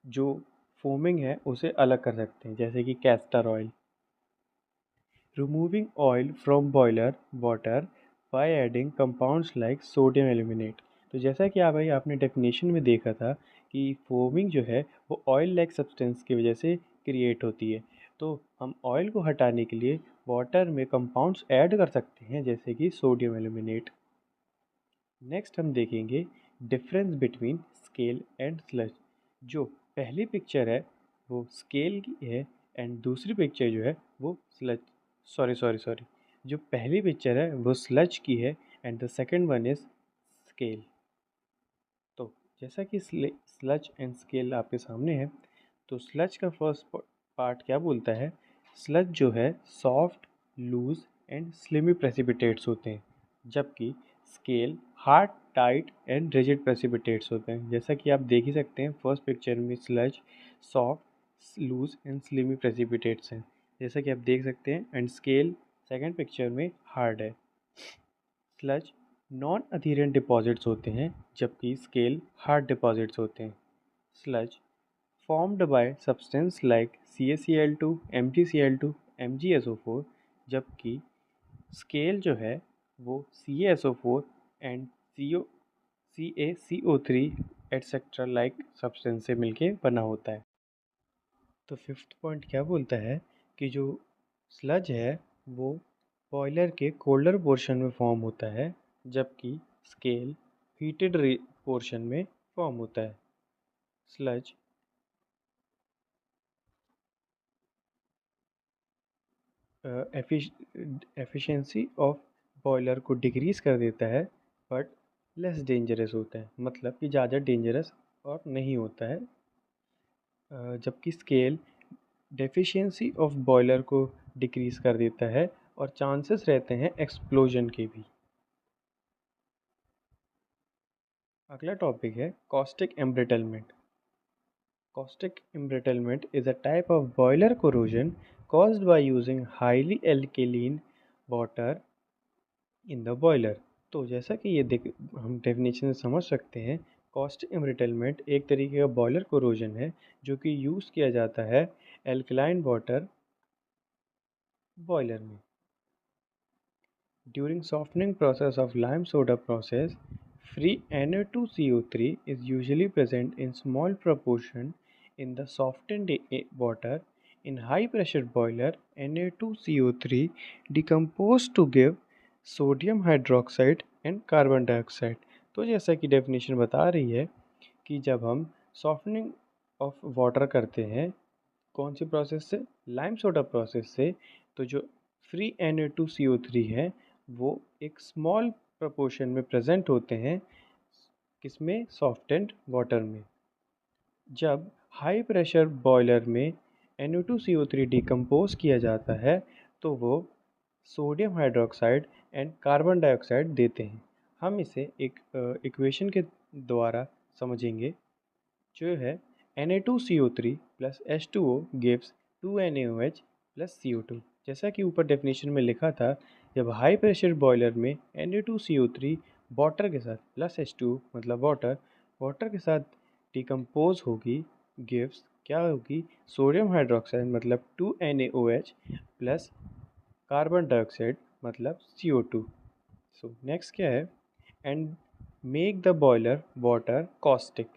जो फोमिंग है उसे अलग कर सकते हैं, जैसे कि castor oil. Removing oil from boiler water by adding compounds like sodium aluminate. तो जैसा कि आप भाई आपने डेफिनेशन में देखा था कि फोमिंग जो है वो ऑयल लाइक सब्सटेंस की वजह से क्रिएट होती है। तो हम ऑयल को हटाने के लिए वाटर में कंपाउंड्स ऐड कर सकते हैं जैसे कि सोडियम एल्यूमिनेट। नेक्स्ट हम देखेंगे difference between scale and sludge. जो पहली पिक्चर है वो स्केल की है एंड दूसरी पिक्चर जो है वो स्लज सॉरी सॉरी सॉरी जो पहली पिक्चर है वो स्लज की है and the second one is scale. तो जैसा कि स्लज एंड स्केल आपके सामने है, तो स्लज का फर्स्ट पार्ट क्या बोलता है। स्लज जो है soft, loose and slimy precipitates होते हैं, जबकि scale hard, tight and rigid precipitates होते हैं। जैसा कि आप देख ही सकते हैं फर्स्ट पिक्चर में sludge soft, loose and slimy precipitates हैं, जैसा कि आप देख सकते हैं, एंड स्केल सेकेंड पिक्चर में हार्ड है। स्लज नॉन अधेरेंट डिपॉजिट्स होते हैं जबकि स्केल हार्ड डिपॉजिट्स होते हैं। Sludge formed by substance like CaCl2, MgCl2, MgSO4, जबकि स्केल जो है वो CaSO4 and CaCO3 etcetera like substance से मिलके बना होता है। तो फिफ्थ पॉइंट क्या बोलता है कि जो स्लज है वो बॉयलर के कोल्डर पोर्शन में फॉर्म होता है, जबकि स्केल हीटेड पोर्शन में फॉर्म होता है। स्लज एफिशिएंसी ऑफ बॉयलर को डिक्रीज़ कर देता है, बट लेस डेंजरस होता है, मतलब कि ज़्यादा डेंजरस और नहीं होता है। जबकि स्केल डेफिशिएंसी ऑफ बॉयलर को डिक्रीज़ कर देता है और चांसेस रहते हैं एक्सप्लोजन के भी। अगला टॉपिक है caustic embrittlement. Caustic embrittlement is a type of boiler corrosion caused by using highly alkaline water in the boiler। तो जैसा कि ये हम डेफिनेशन से समझ सकते हैं, कॉस्टिक एम्ब्रिटलमेंट एक तरीके का बॉयलर कोरोजन है जो कि यूज़ किया जाता है एल्कलाइन वाटर बॉयलर में। During softening process of lime soda process, free Na2CO3 is usually present in small proportion in the softened water. In high pressure boiler, Na2CO3 decompose to give sodium hydroxide and carbon dioxide। तो जैसा कि definition बता रही है कि जब हम softening of water करते हैं, कौन सी प्रोसेस से, लाइम सोडा प्रोसेस से, तो जो फ्री Na2CO3 है वो एक स्मॉल प्रपोर्शन में प्रेजेंट होते हैं, किसमें, सॉफ्टेंड वाटर में। जब हाई प्रेशर बॉयलर में Na2CO3 डिकम्पोज किया जाता है तो वो sodium hydroxide and carbon dioxide देते हैं। हम इसे एक इक्वेशन के द्वारा समझेंगे, जो है Na2CO3 plus H2O gives 2NaOH plus CO2। जैसा कि ऊपर डेफिनेशन में लिखा था, जब हाई प्रेशर बॉयलर में Na2CO3 वाटर के साथ प्लस H2O मतलब वाटर, वाटर के साथ डिकम्पोज होगी, गिव्स क्या होगी, सोडियम हाइड्रोक्साइड मतलब 2NaOH प्लस कार्बन डाइऑक्साइड मतलब CO2। सो नेक्स्ट क्या है, and make the boiler water caustic.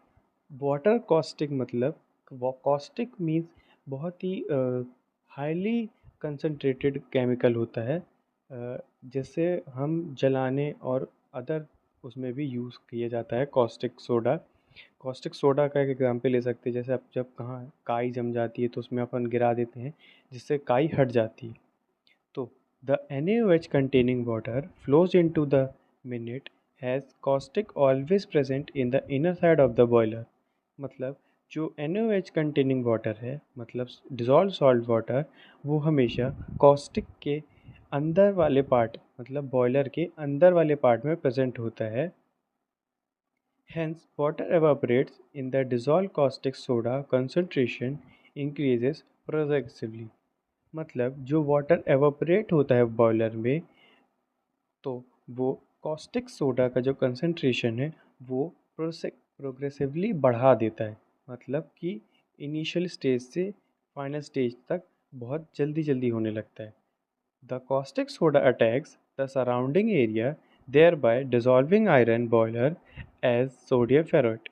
Water caustic मतलब, कॉस्टिक मीन्स बहुत ही हाईली कंसनट्रेटेड केमिकल होता है, जिससे हम जलाने और अदर उसमें भी यूज़ किया जाता है कॉस्टिक सोडा। कॉस्टिक सोडा का एक एग्जांपल ले सकते हैं, जैसे आप जब कहाँ काई जम जाती है तो उसमें अपन गिरा देते हैं जिससे काई हट जाती है। तो the NaOH containing water flows into the minute has caustic always present in the inner side of the boiler। मतलब जो NaOH containing water है, मतलब dissolved salt water, वो हमेशा caustic के अंदर वाले पार्ट मतलब बॉयलर के अंदर वाले पार्ट में प्रेजेंट होता है। Hence water evaporates in the dissolved caustic soda concentration increases progressively। मतलब जो वाटर एवापोरेट होता है बॉयलर में, तो वो कॉस्टिक सोडा का जो कंसंट्रेशन है वो प्रोग्रेसिवली बढ़ा देता है, मतलब कि इनिशियल स्टेज से फाइनल स्टेज तक बहुत जल्दी जल्दी होने लगता है। The caustic soda attacks the surrounding area thereby dissolving iron boiler as sodium ferrite।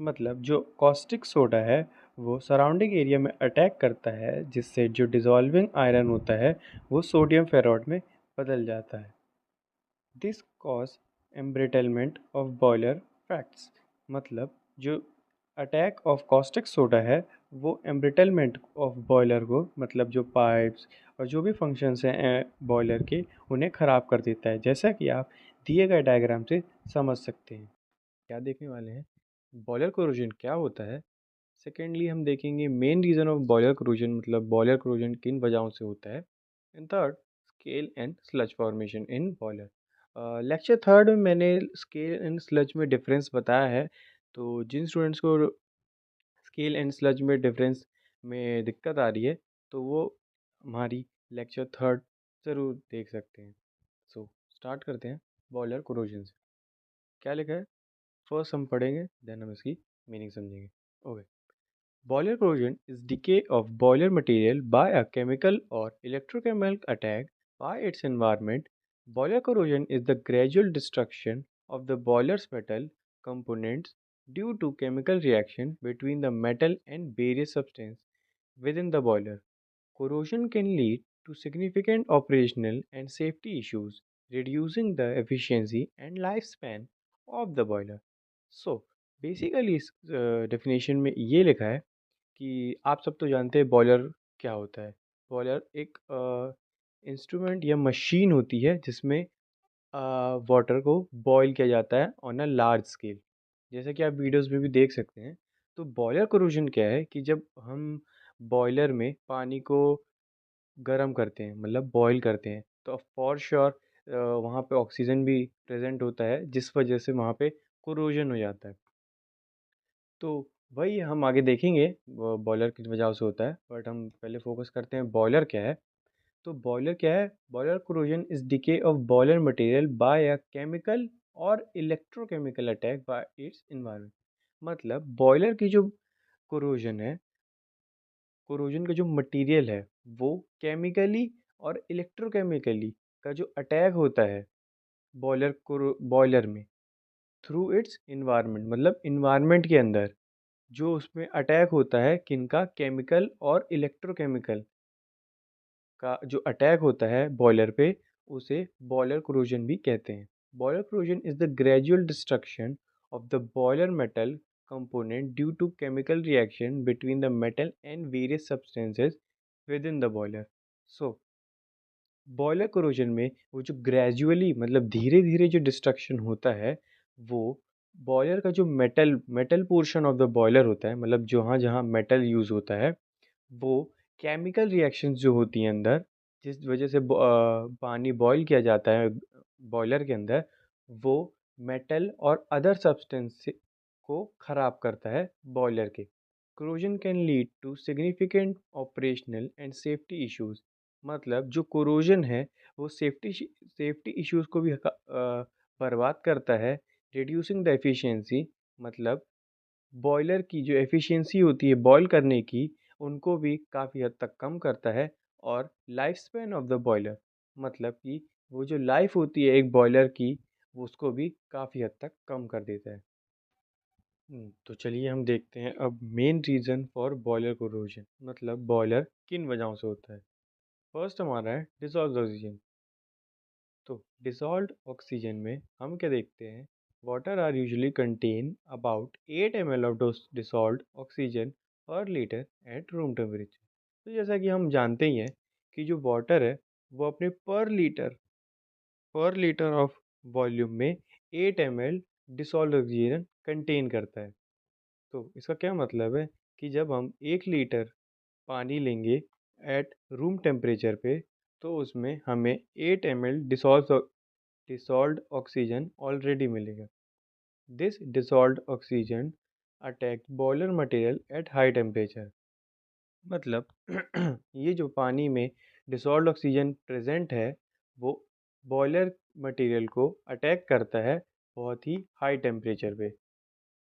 मतलब जो कॉस्टिक सोडा है वो सराउंडिंग एरिया में अटैक करता है, जिससे जो डिसॉल्विंग आयरन होता है वो सोडियम फेरॉइड में बदल जाता है। This cause embrittlement of boiler facts. मतलब जो अटैक ऑफ कॉस्टिक सोडा है वो एम्ब्रिटलमेंट ऑफ बॉयलर को, मतलब जो पाइप्स और जो भी फंक्शंस हैं बॉयलर के, उन्हें ख़राब कर देता है, जैसा कि आप दिए गए डायग्राम से समझ सकते हैं। क्या देखने वाले हैं, बॉयलर कोरोजन क्या होता है। सेकेंडली हम देखेंगे main reason of boiler corrosion, मतलब बॉयलर कोरोजन किन वजहों से होता है। And third, scale and sludge formation in boiler. Lecture third में मैंने स्केल एंड स्लज में डिफरेंस बताया है, तो जिन स्टूडेंट्स को स्केल एंड स्लज में डिफरेंस में दिक्कत आ रही है तो वो हमारी लेक्चर थर्ड ज़रूर देख सकते हैं। सो स्टार्ट करते हैं बॉयलर कोरोजन से। क्या लिखा है, फर्स्ट हम पढ़ेंगे देन हम इसकी मीनिंग समझेंगे। Okay, boiler corrosion is decay of boiler material by a chemical or electrochemical attack by its environment. Boiler corrosion is the gradual destruction of the boiler's metal components due to chemical reaction between the metal and various substances within the boiler. Corrosion can lead to significant operational and safety issues, reducing the efficiency and lifespan of the boiler. So, basically इस definition में ये लिखा है कि आप सब तो जानते हैं बॉयलर क्या होता है। बॉयलर एक इंस्ट्रूमेंट या मशीन होती है जिसमें वाटर को बॉयल किया जाता है ऑन अ लार्ज स्केल, जैसा कि आप वीडियोस में भी देख सकते हैं। तो बॉयलर कोरोजन क्या है कि जब हम बॉयलर में पानी को गर्म करते हैं, मतलब बॉयल करते हैं, तो फॉर श्योर वहाँ पे ऑक्सीजन भी प्रेजेंट होता है, जिस वजह से वहाँ पे कोरोजन हो जाता है। तो वही हम आगे देखेंगे बॉयलर किस वजह से होता है, बट हम पहले फोकस करते हैं बॉयलर क्या है। तो बॉयलर क्या है, boiler corrosion is decay of boiler material by a chemical और electrochemical attack by its environment. मतलब बॉयलर की जो कोरोजन है, कोरोजन का जो मटेरियल है वो केमिकली और इलेक्ट्रोकेमिकली का जो अटैक होता है बॉयलर में थ्रू इट्स इन्वायरमेंट, मतलब इन्वायरमेंट के अंदर जो उसमें अटैक होता है किनका, केमिकल और इलेक्ट्रोकेमिकल का जो अटैक होता है बॉयलर पे, उसे बॉयलर कोरोजन भी कहते हैं। Boiler corrosion is the gradual destruction of the boiler metal component due to chemical reaction between the metal and various substances within the boiler. So boiler corrosion में वो जो ग्रेजुअली, मतलब धीरे धीरे जो डिस्ट्रक्शन होता है, वो बॉयलर का जो metal portion of the boiler होता है, मतलब जहाँ जहाँ मेटल यूज़ होता है, वो केमिकल रिएक्शंस जो होती हैं अंदर, जिस वजह से पानी बॉयल किया जाता है बॉयलर के अंदर, वो मेटल और अदर सब्सटेंस को ख़राब करता है बॉयलर के। corrosion can lead to significant operational and safety issues. मतलब जो corrosion है वो सेफ्टी इश्यूज को भी बर्बाद करता है। रिड्यूसिंग द एफिशिएंसी, मतलब बॉयलर की जो एफिशिएंसी होती है बॉयल करने की, उनको भी काफ़ी हद तक कम करता है। और life span of the boiler, मतलब कि वो जो लाइफ होती है एक बॉयलर की, वो उसको भी काफ़ी हद तक कम कर देता है। तो चलिए हम देखते हैं अब main reason for boiler corrosion, मतलब बॉयलर किन वजहों से होता है। फर्स्ट हमारा है डिसॉल्व ऑक्सीजन। तो डिसॉल्व्ड ऑक्सीजन में हम क्या देखते हैं, water are usually contain about 8 ml of dissolved oxygen per litre at room temperature. तो जैसा कि हम जानते ही हैं कि जो वाटर है वो अपने पर लीटर ऑफ वॉल्यूम में 8 ml डिसॉल्व्ड ऑक्सीजन कंटेन करता है। तो इसका क्या मतलब है कि जब हम 1 लीटर पानी लेंगे एट रूम टेम्परेचर पे, तो उसमें हमें 8 ml डिसॉल्व्ड ऑक्सीजन ऑलरेडी मिलेगा। This dissolved oxygen attack boiler material at high temperature. मतलब ये जो पानी में डिसॉल्व्ड ऑक्सीजन प्रेजेंट है, वो बॉयलर मटेरियल को अटैक करता है बहुत ही हाई टेम्परेचर पे।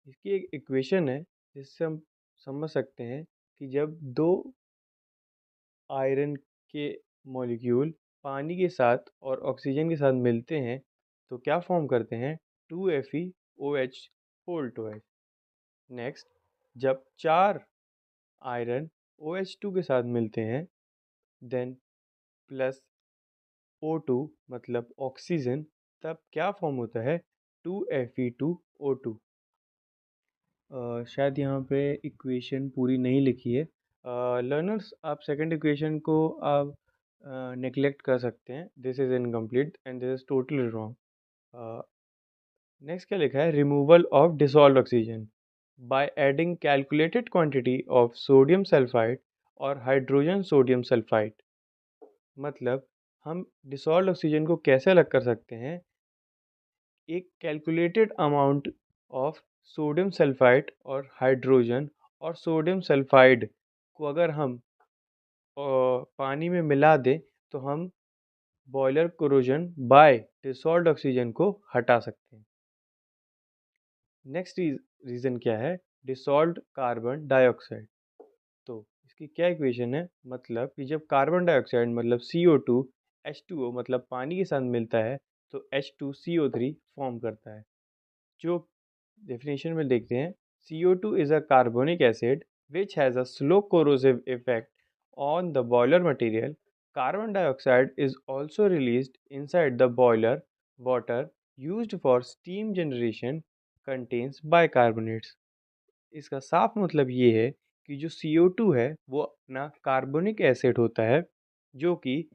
इसकी एक इक्वेशन है जिससे हम समझ सकते हैं कि जब दो आयरन के मॉलिक्यूल पानी के साथ और ऑक्सीजन के साथ मिलते हैं, तो क्या फॉर्म करते हैं 2FeOH होल ट्वाइस। नेक्स्ट, जब 4 आयरन OH2 के साथ मिलते हैं देन प्लस O2 मतलब ऑक्सीजन, तब क्या फॉर्म होता है 2Fe2O2। शायद यहाँ पे इक्वेशन पूरी नहीं लिखी है। लर्नर्स, आप सेकंड इक्वेशन को आप नेग्लेक्ट कर सकते हैं। This is incomplete and this is totally wrong. Next क्या लिखा है, removal of dissolved oxygen by adding calculated quantity of sodium sulphide और हाइड्रोजन सोडियम सल्फाइड। मतलब हम डिसॉल्व्ड ऑक्सीजन को कैसे अलग कर सकते हैं, एक calculated amount of sodium sulphide और हाइड्रोजन और सोडियम सल्फाइड को अगर हम पानी में मिला दें तो हम boiler corrosion by dissolved oxygen को हटा सकते हैं। नेक्स्ट रीज़न क्या है, डिसॉल्व्ड कार्बन डाइऑक्साइड। तो इसकी क्या इक्वेशन है, मतलब कि जब कार्बन डाइऑक्साइड मतलब CO2 H2O मतलब पानी के साथ मिलता है तो H2CO3 फॉर्म करता है। जो डेफिनेशन में देखते हैं, CO2 is a carbonic acid which has a slow corrosive effect on the boiler material. Carbon dioxide is also released inside the boiler water used for steam generation contains bicarbonates. इसका साफ मतलब ये है कि जो CO2 है वो अपना कार्बोनिक एसिड होता है जो कि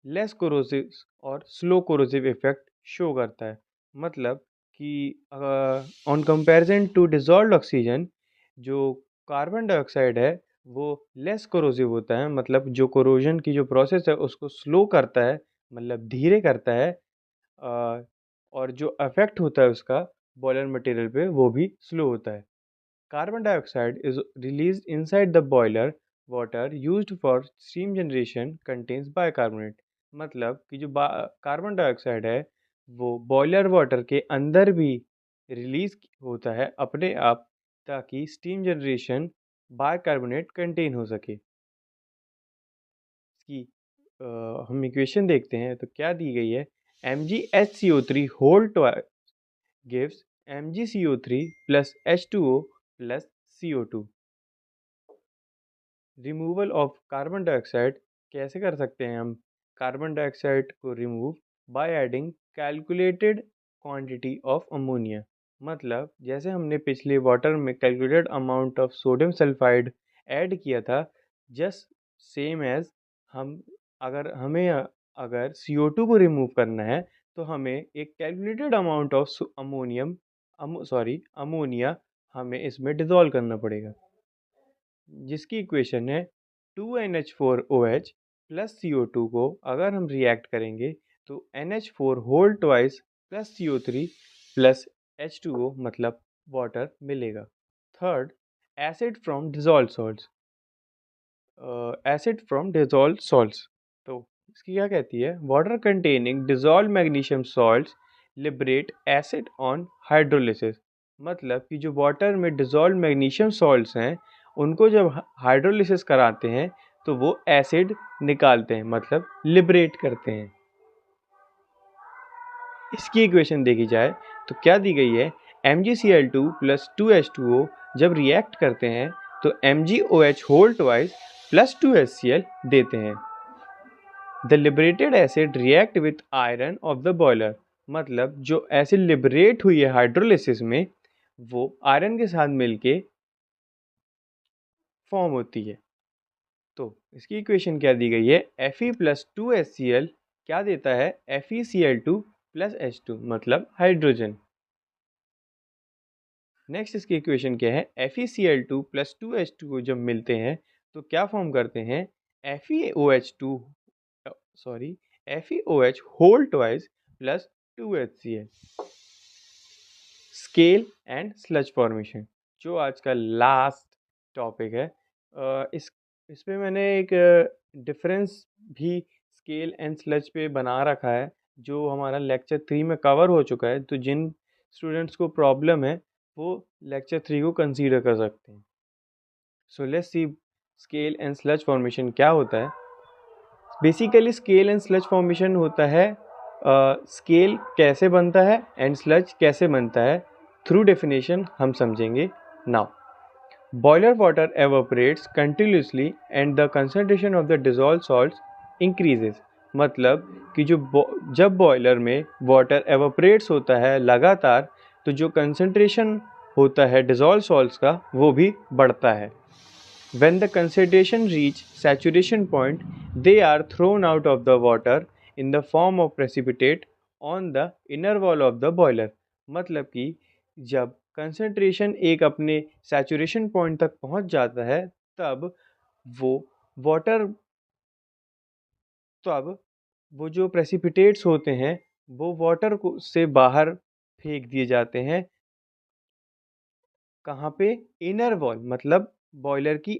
लेस कोरोसिव और स्लो कोरोसिव इफेक्ट शो करता है। मतलब कि on comparison to dissolved oxygen, जो कार्बन डाइऑक्साइड है वो लेस कोरोसिव होता है, मतलब जो कोरोजन की जो प्रोसेस है उसको स्लो करता है, मतलब धीरे करता है। और जो इफेक्ट होता है उसका बॉयलर मटेरियल पे वो भी स्लो होता है। Carbon dioxide is released inside the boiler water used for steam generation contains bicarbonate। मतलब कि जो कार्बन डाइऑक्साइड है वो बॉयलर वाटर के अंदर भी रिलीज होता है अपने आप, ताकि स्टीम जनरेशन बाइकार्बोनेट कंटेन हो सके। इसकी हम इक्वेशन देखते हैं तो क्या दी गई है, MgHCO3 whole gives MgCO3 plus H2O plus CO2। Removal of carbon dioxide कैसे कर सकते हैं हम, कार्बन डाइऑक्साइड को remove by adding calculated quantity of ammonia. मतलब जैसे हमने पिछले वाटर में calculated amount of sodium sulphide add किया था, जस्ट सेम एज हम अगर CO2 को रिमूव करना है तो हमें एक कैलकुलेटेड अमाउंट ऑफ अमोनिया हमें इसमें डिज़ोल्व करना पड़ेगा, जिसकी इक्वेशन है 2NH4OH प्लस CO2 को अगर हम रिएक्ट करेंगे तो NH4 whole twice plus CO3 plus H2O मतलब वाटर मिलेगा। Third, acid from dissolve salts. Acid from dissolve salts, तो इसकी क्या कहती है, water containing dissolve magnesium salts liberate acid on hydrolysis. मतलब कि जो वाटर में डिजॉल्व मैग्नीशियम सॉल्ट्स हैं उनको जब हाइड्रोलिसिस कराते हैं तो वो एसिड निकालते हैं, मतलब लिबरेट करते हैं। इसकी इक्वेशन देखी जाए तो क्या दी गई है, MgCl2 प्लस 2H2O जब रिएक्ट करते हैं तो MgOH whole twice plus 2HCl देते हैं। The liberated acid react with iron of the boiler. मतलब जो एसिड लिबरेट हुई है हाइड्रोलिसिस में वो आयरन के साथ मिलके फॉर्म होती है। तो इसकी इक्वेशन क्या दी गई है, Fe प्लस 2HCl क्या देता है, FeCl2 प्लस H2 मतलब हाइड्रोजन। नेक्स्ट इसकी इक्वेशन क्या है, FeCl2 प्लस 2H2 जब मिलते हैं तो क्या फॉर्म करते हैं, FeOH whole twice plus 2HCl। Scale and sludge formation, जो आज का लास्ट टॉपिक है। इस पे मैंने एक डिफरेंस भी स्केल एंड स्लज पे बना रखा है जो हमारा लेक्चर 3 में कवर हो चुका है। तो जिन स्टूडेंट्स को प्रॉब्लम है वो लेक्चर 3 को कंसीडर कर सकते हैं। सो let's C scale and sludge formation क्या होता है। Basically scale and sludge formation होता है स्केल कैसे बनता है एंड स्लज कैसे बनता है, थ्रू डेफिनेशन हम समझेंगे now. Boiler water evaporates continuously and the concentration of the dissolved salts increases. मतलब कि जब बॉयलर में वाटर एवापोरेट्स होता है लगातार, तो जो कंसंट्रेशन होता है डिजॉल्व सॉल्ट्स का वो भी बढ़ता है। When the concentration reach saturation point, they are thrown out of the water in the form of precipitate on the inner wall of the boiler। मतलब कि जब कंसंट्रेशन एक अपने सैचुरेशन पॉइंट तक पहुंच जाता है, तब वो वाटर तब वो जो प्रेसिपिटेट्स होते हैं वो वाटर को से बाहर फेंक दिए जाते हैं। कहाँ पे? इनर वॉल, मतलब बॉयलर की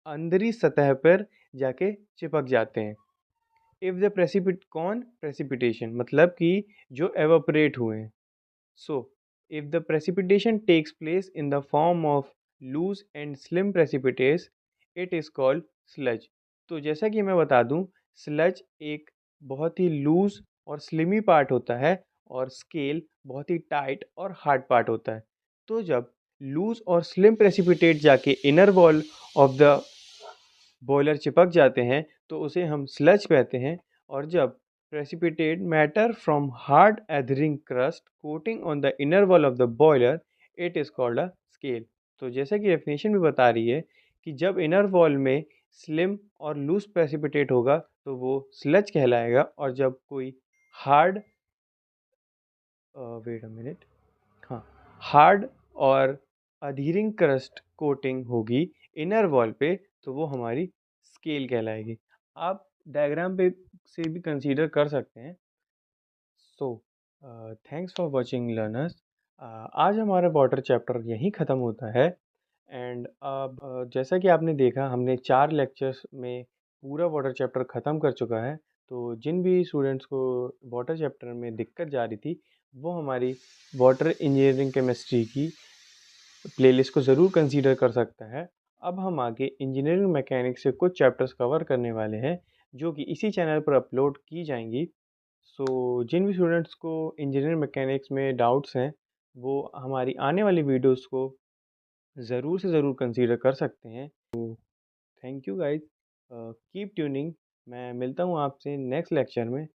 अंदरी सतह पर जाके चिपक जाते हैं। इफ द प्रेसिपिटेशन, मतलब कि जो एवापोरेट हुए हैं। So if the precipitation takes place in the form of loose and slim precipitates, it is called sludge. तो जैसा कि मैं बता दूं, स्लज एक बहुत ही लूज और स्लिमी पार्ट होता है और स्केल बहुत ही टाइट और हार्ड पार्ट होता है। तो जब लूज और स्लिम प्रेसिपिटेट जाके inner wall of the boiler चिपक जाते हैं, तो उसे हम स्लज कहते हैं। और जब precipitate matter from hard adhering crust coating on the inner wall of the boiler, it is called a scale. तो जैसा कि डेफिनेशन भी बता रही है कि जब इनर वॉल में स्लिम और लूज प्रेसिपिटेट होगा तो वो स्लज कहलाएगा, और जब कोई हार्ड वेट अ मिनट हाँ, हार्ड और अधीरिंग क्रस्ट कोटिंग होगी इनर वॉल पे, तो वो हमारी स्केल कहलाएगी। आप डायग्राम पे से भी कंसीडर कर सकते हैं। So thanks for watching learners. आज हमारा वाटर चैप्टर यहीं ख़त्म होता है। एंड अब जैसा कि आपने देखा, हमने 4 लेक्चर्स में पूरा वाटर चैप्टर ख़त्म कर चुका है। तो जिन भी स्टूडेंट्स को वाटर चैप्टर में दिक्कत जा रही थी, वो हमारी वाटर इंजीनियरिंग केमिस्ट्री की प्लेलिस्ट को ज़रूर कंसीडर कर सकता है। अब हम आगे इंजीनियरिंग मैकेनिक्स से कुछ चैप्टर्स कवर करने वाले हैं, जो कि इसी चैनल पर अपलोड की जाएंगी। सो जिन भी स्टूडेंट्स को इंजीनियरिंग मैकेनिक्स में डाउट्स हैं, वो हमारी आने वाली वीडियोस को ज़रूर से ज़रूर कंसीडर कर सकते हैं। तो thank you guys, keep tuning. मैं मिलता हूँ आपसे नेक्स्ट लेक्चर में।